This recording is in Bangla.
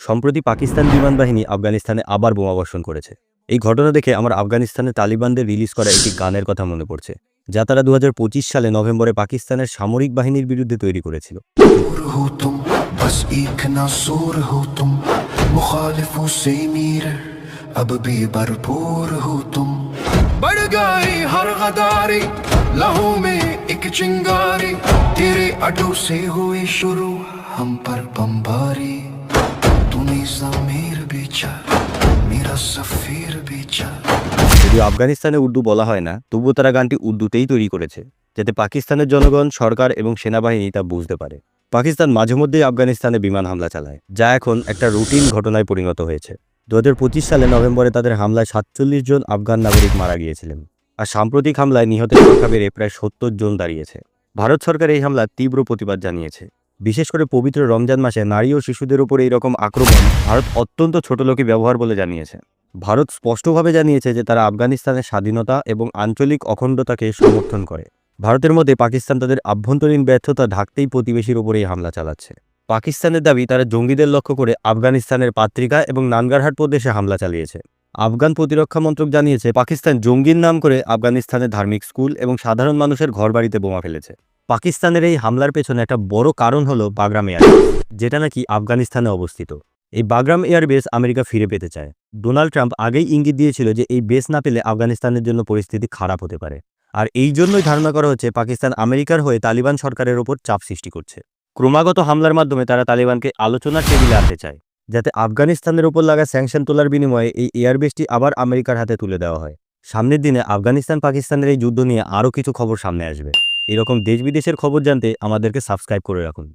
সম্প্রতি পাকিস্তান বিমান বাহিনী আফগানিস্তানে আবার বোমাবর্ষণ করেছে। এই ঘটনা দেখে আমার আফগানিস্তানে তালিবানদের রিলিজ করা একটি গানের কথা মনে পড়ছে, যা তারা 2025 সালে নভেম্বরে পাকিস্তানের সামরিক বাহিনীর বিরুদ্ধে তৈরি করেছিল। যদিও আফগানিস্তানে উর্দু বলা হয় না, তবুও তারা গানটি উর্দুতেই তৈরি করেছে, যাতে পাকিস্তানের জনগণ, সরকার এবং সেনাবাহিনী তা বুঝতে পারে। পাকিস্তান মাঝেমধ্যেই আফগানিস্তানে বিমান হামলা চালায়, যা এখন একটা রুটিন ঘটনায় পরিণত হয়েছে। 2025 সালে নভেম্বরে তাদের হামলায় 47 জন আফগান নাগরিক মারা গিয়েছিলেন, আর সাম্প্রতিক হামলায় নিহতের সংখ্যা বেড়ে প্রায় 70 জন দাঁড়িয়েছে। ভারত সরকার এই হামলার তীব্র প্রতিবাদ জানিয়েছে। বিশেষ করে পবিত্র রমজান মাসে নারী ও শিশুদের উপর এইরকম আক্রমণ ভারত অত্যন্ত ছোটলোকি ব্যবহার বলে জানিয়েছে। ভারত স্পষ্টভাবে জানিয়েছে যে তারা আফগানিস্তানের স্বাধীনতা এবং আঞ্চলিক অখণ্ডতাকে সমর্থন করে। ভারতের মধ্যে পাকিস্তান তাদের আভ্যন্তরীণ ব্যর্থতা ঢাকতেই প্রতিবেশীর ওপরেই হামলা চালাচ্ছে। পাকিস্তানের দাবি তারা জঙ্গিদের লক্ষ্য করে আফগানিস্তানের পাত্রিকা এবং নানগারহাট প্রদেশে হামলা চালিয়েছে। আফগান প্রতিরক্ষা মন্ত্রক জানিয়েছে পাকিস্তান জঙ্গির নাম করে আফগানিস্তানের ধার্মিক স্কুল এবং সাধারণ মানুষের ঘরবাড়িতে বোমা ফেলেছে। পাকিস্তানের এই হামলার পেছনে একটা বড় কারণ হলো বাগরাম এয়ারবেস, যেটা নাকি আফগানিস্তানে অবস্থিত। এই বাগরাম এয়ারবেস আমেরিকা ফিরে পেতে চায়। ডোনাল্ড ট্রাম্প আগেই ইঙ্গিত দিয়েছিল যে এই বেস না পেলে আফগানিস্তানের জন্য পরিস্থিতি খারাপ হতে পারে, আর এই জন্যই ধারণা করা হচ্ছে পাকিস্তান আমেরিকার হয়ে তালিবান সরকারের ওপর চাপ সৃষ্টি করছে। ক্রমাগত হামলার মাধ্যমে তারা তালিবানকে আলোচনার টেবিলে আনতে চায়, যাতে আফগানিস্তানের ওপর লাগা স্যাংশন তোলার বিনিময়ে এই এয়ারবেসটি আবার আমেরিকার হাতে তুলে দেওয়া হয়। সামনের দিনে আফগানিস্তান পাকিস্তানের এই যুদ্ধ নিয়ে আরও কিছু খবর সামনে আসবে। এরকম দেশ বিদেশের খবর জানতে আমাদেরকে সাবস্ক্রাইব করে রাখুন।